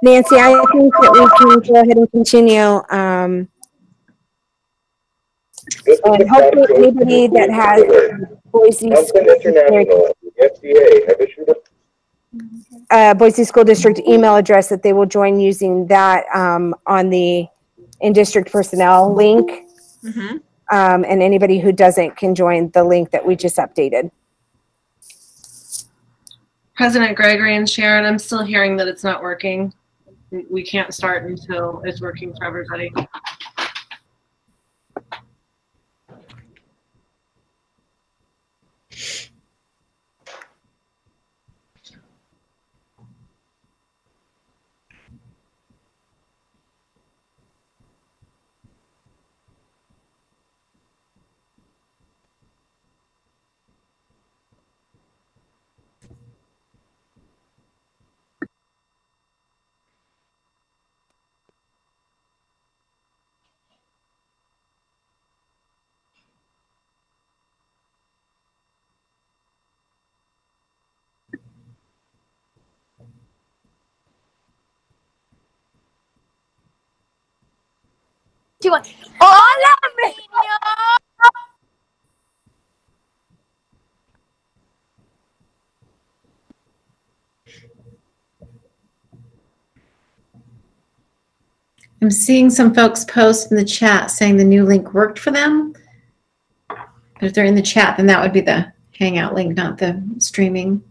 Nancy, I think that we can go ahead and continue. And hopefully anybody that has Boise School District, Boise School District email address, that they will join using that on the in-district personnel link. Mm-hmm. And anybody who doesn't can join the link that we just updated. President Gregory and Sharon, I'm still hearing that it's not working. We can't start until it's working for everybody. ¡Hola, niños! I'm seeing some folks post in the chat saying the new link worked for them. But if they're in the chat, then that would be the Hangout link, not the streaming.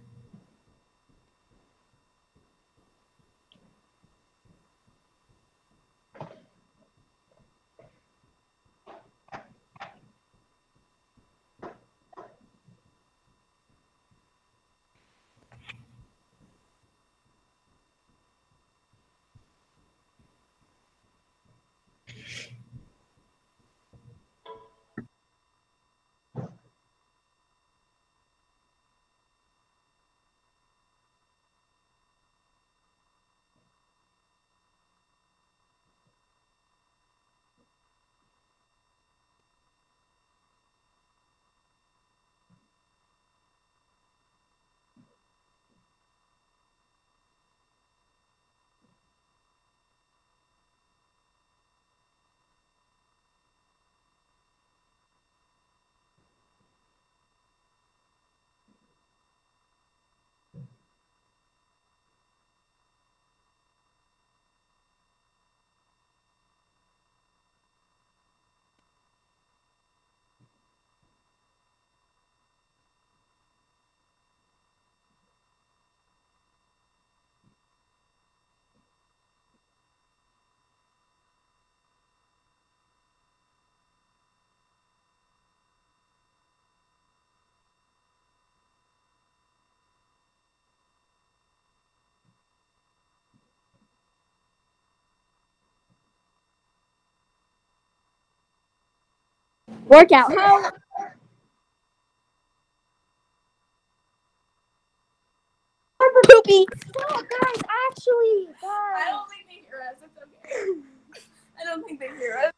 Workout, huh? Poopy. No, guys, actually, guys. I don't think they hear us. It's okay. I don't think they hear us.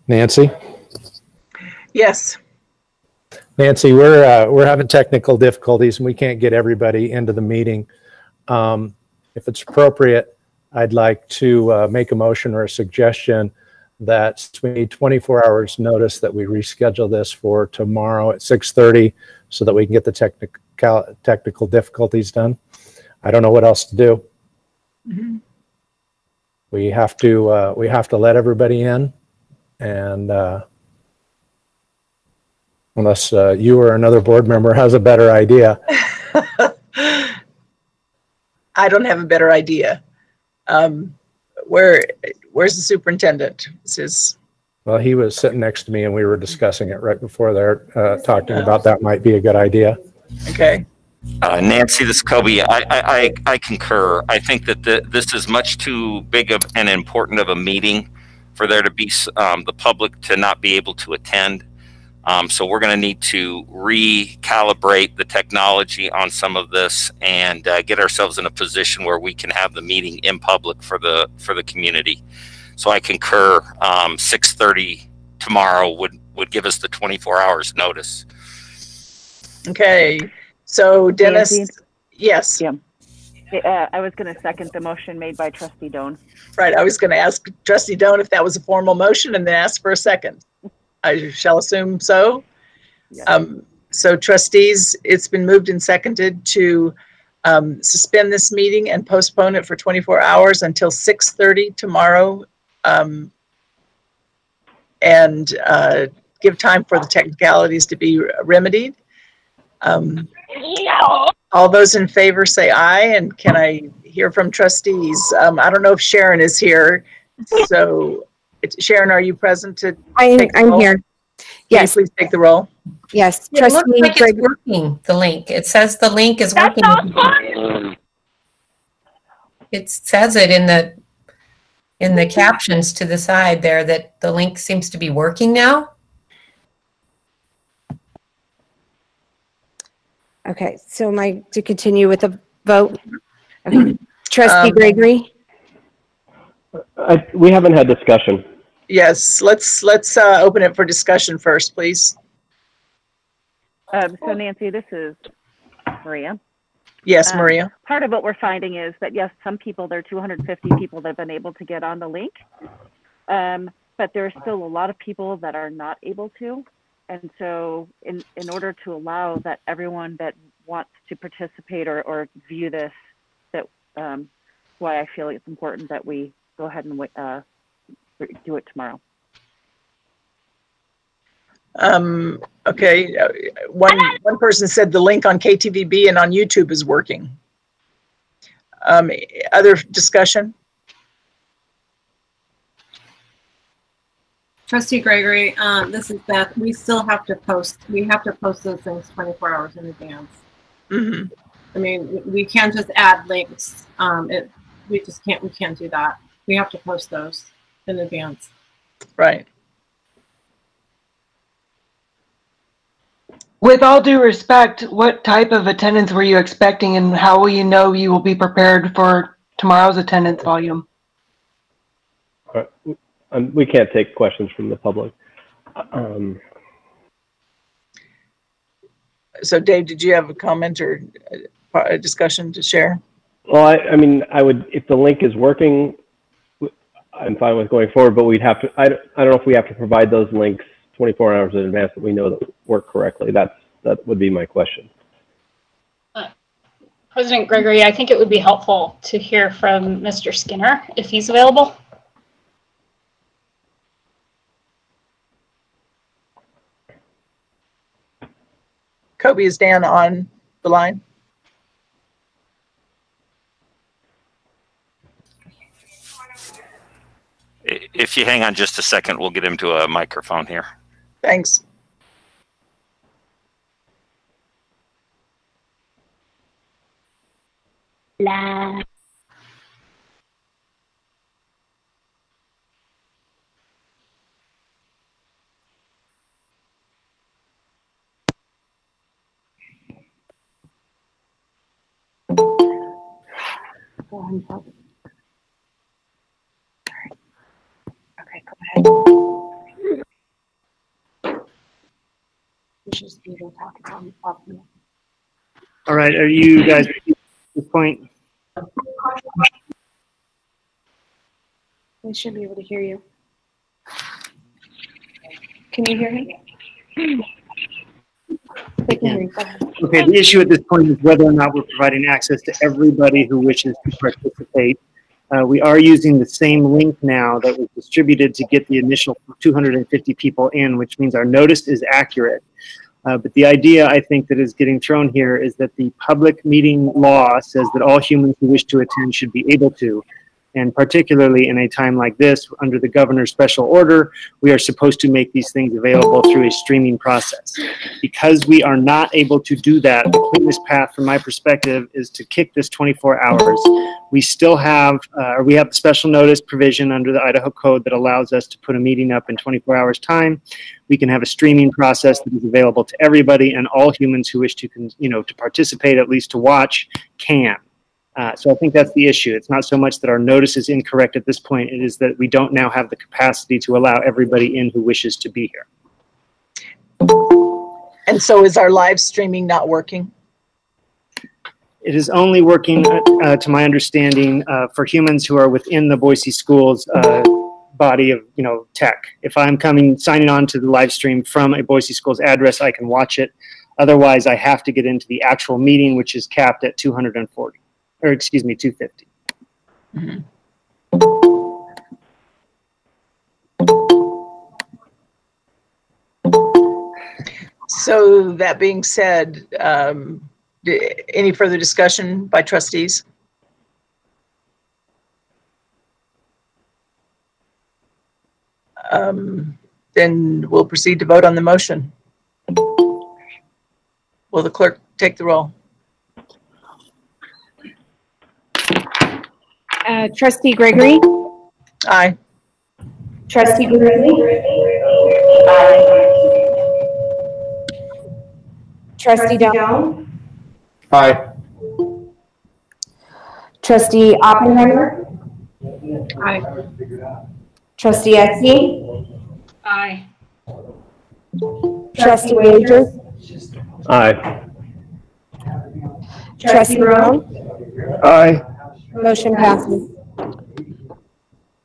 Nancy? Yes. Nancy, we're having technical difficulties and we can't get everybody into the meeting. If it's appropriate, I'd like to make a motion or a suggestion that we need 24 hours notice that we reschedule this for tomorrow at 6:30 so that we can get the technical difficulties done. I don't know what else to do. Mm-hmm. We have to let everybody in, and unless you or another board member has a better idea. I don't have a better idea. Where's the superintendent? Well, he was sitting next to me and we were discussing it right before there, talking about that might be a good idea. Okay. Nancy, this is Kobe. I concur. I think that this is much too big of and important of a meeting for there to be the public to not be able to attend. So we're going to need to recalibrate the technology on some of this and get ourselves in a position where we can have the meeting in public for the community. So I concur. 6:30 tomorrow would give us the 24 hours notice. Okay. So Dennis, Nancy? yes. Yeah. I was going to second the motion made by Trustee Doan. Right. I was going to ask Trustee Doan if that was a formal motion and then ask for a second. I shall assume so. Yeah. So trustees, it's been moved and seconded to suspend this meeting and postpone it for 24 hours until 6:30 tomorrow, and give time for the technicalities to be remedied. All those in favor say aye, and can I hear from trustees? I don't know if Sharon is here. So Sharon, are you present to I'm here. Yes. Please take the roll. Yes. It looks like it's working, the link. It says the link is working. It says it in the captions to the side there that the link seems to be working now. Okay, so to continue with the vote? Okay. Trustee Gregory? We haven't had discussion. Yes, let's open it for discussion first, please. So Nancy, this is Maria. Yes, Maria. Part of what we're finding is that, yes, some people, there are 250 people that have been able to get on the link, but there are still a lot of people that are not able to. And so in order to allow that everyone that wants to participate or view this, that why I feel it's important that we go ahead and do it tomorrow. Okay. One person said the link on KTVB and on YouTube is working. Other discussion? Trustee Gregory, this is Beth. We still have to post. We have to post those things 24 hours in advance. Mm-hmm. I mean, we can't just add links. We just can't. We can't do that. We have to post those in advance. Right. With all due respect, what type of attendance were you expecting, and how will you know you will be prepared for tomorrow's attendance volume? We can't take questions from the public. So Dave, did you have a comment or a discussion to share? Well, I mean, I would, if the link is working, I'm fine with going forward, but we'd have to, I don't know if we have to provide those links 24 hours in advance that we know that work correctly. That would be my question. President Gregory, I think it would be helpful to hear from Mr. Skinner if he's available. Kobe, is Dan on the line? If you hang on just a second, we'll get him to a microphone here. Thanks. La. Okay, go ahead. All right, are you guys ready at this point? They should be able to hear you. Can you hear me? Okay, the issue at this point is whether or not we're providing access to everybody who wishes to participate. We are using the same link now that was distributed to get the initial 250 people in, which means our notice is accurate. But the idea, I think, that is getting thrown here is that the public meeting law says that all humans who wish to attend should be able to. And particularly in a time like this, under the governor's special order, we are supposed to make these things available through a streaming process. Because we are not able to do that, the cleanest path from my perspective is to kick this 24 hours. We still have, we have the special notice provision under the Idaho Code that allows us to put a meeting up in 24 hours time. We can have a streaming process that is available to everybody, and all humans who wish to, to participate, at least to watch, can. So I think that's the issue. It's not so much that our notice is incorrect at this point. It is that we don't now have the capacity to allow everybody in who wishes to be here. And so is our live streaming not working? It is only working, to my understanding, for humans who are within the Boise Schools body of tech. If I'm signing on to the live stream from a Boise Schools address, I can watch it. Otherwise, I have to get into the actual meeting, which is capped at 240. Or excuse me, 250. Mm-hmm. So that being said, any further discussion by trustees? Then we'll proceed to vote on the motion. Will the clerk take the roll? Trustee Gregory? Aye. Trustee Gregory? Aye. Trustee Down? Aye. Trustee Oppenheimer? Aye. Trustee Etsy? Aye. Trustee Wagers? Aye. Trustee Brown? Aye. Motion passes.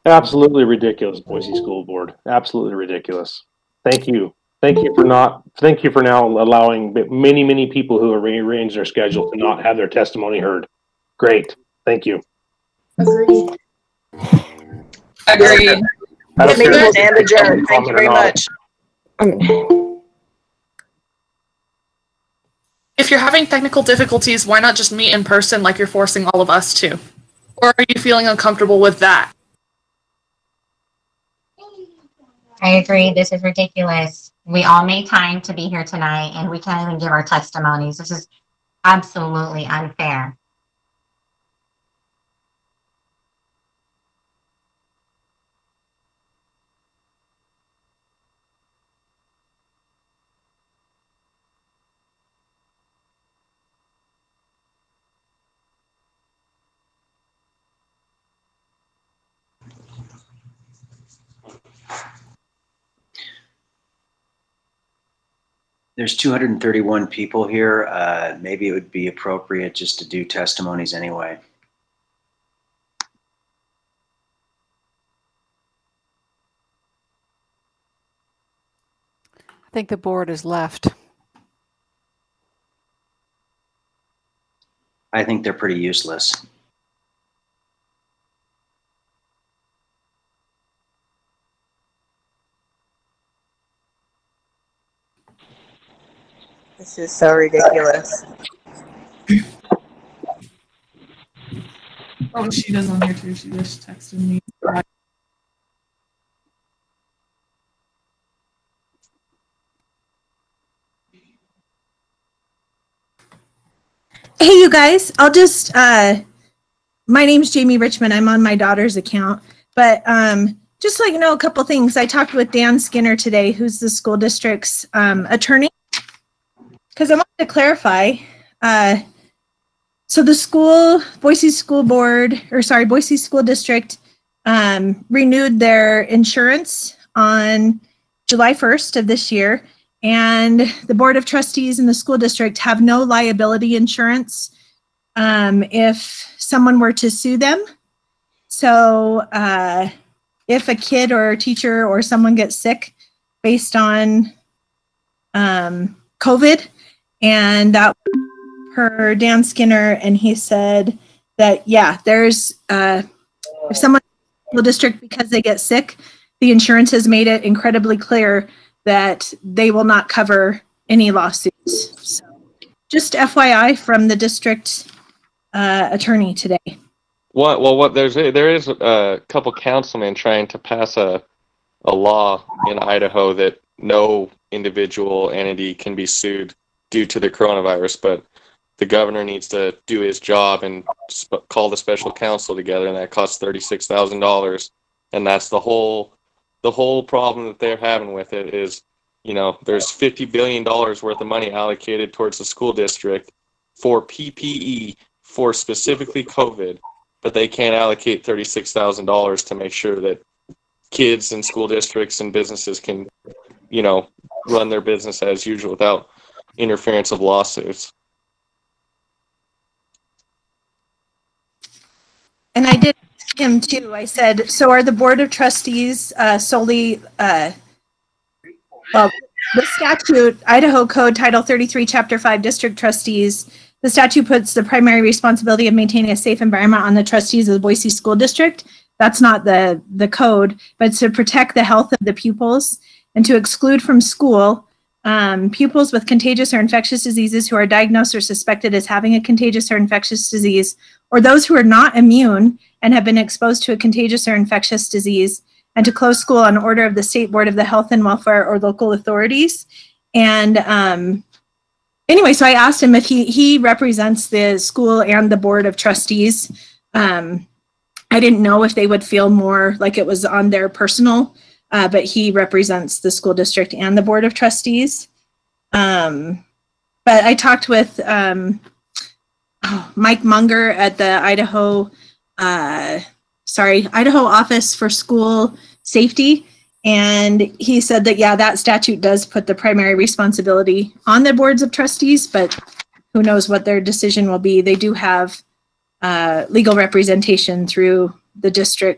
Absolutely ridiculous, Boise School Board. Absolutely ridiculous. Thank you. Thank you for now allowing many people who have rearranged their schedule to not have their testimony heard. Great. Thank you. Agreed. Agreed. Meeting will stand adjourned. Thank you very much. If you're having technical difficulties, why not just meet in person like you're forcing all of us to? Or are you feeling uncomfortable with that? I agree. This is ridiculous. We all made time to be here tonight, and we can't even give our testimonies. This is absolutely unfair. There's 231 people here. Maybe it would be appropriate just to do testimonies anyway. I think the board is left. I think they're pretty useless. This is so ridiculous. Oh, she does on here too. She just texted me. Hey, you guys, I'll just, my name's Jamie Richmond. I'm on my daughter's account, but just so you know, a couple things. I talked with Dan Skinner today, who's the school district's attorney, because I wanted to clarify. So the Boise School District renewed their insurance on July 1st of this year. And the Board of Trustees and the school district have no liability insurance if someone were to sue them. So if a kid or a teacher or someone gets sick, based on COVID, and that per Dan Skinner, and he said that, yeah, there's, if someone in the district because they get sick, the insurance has made it incredibly clear that they will not cover any lawsuits. So just FYI from the district attorney today. There is a couple councilmen trying to pass a law in Idaho that no individual entity can be sued due to the coronavirus, but the governor needs to do his job and call the special counsel together, and that costs $36,000. And that's the whole problem that they're having with it is, you know, there's $50 billion worth of money allocated towards the school district for PPE for specifically COVID, but they can't allocate $36,000 to make sure that kids and school districts and businesses can, you know, run their business as usual without interference of lawsuits. And I did ask him too. I said, so are the Board of Trustees solely, well, the statute, Idaho Code Title 33, Chapter 5, District Trustees, the statute puts the primary responsibility of maintaining a safe environment on the trustees of the Boise School District. That's not the code, but to protect the health of the pupils and to exclude from school pupils with contagious or infectious diseases who are diagnosed or suspected as having a contagious or infectious disease, or those who are not immune and have been exposed to a contagious or infectious disease, and to close school on order of the State Board of the Health and Welfare or local authorities. And anyway, so I asked him if he represents the school and the Board of Trustees. I didn't know if they would feel more like it was on their personal, but he represents the school district and the Board of Trustees. But I talked with Mike Munger at the Idaho Office for School Safety, and he said that, yeah, that statute does put the primary responsibility on the boards of trustees, but who knows what their decision will be. They do have legal representation through the district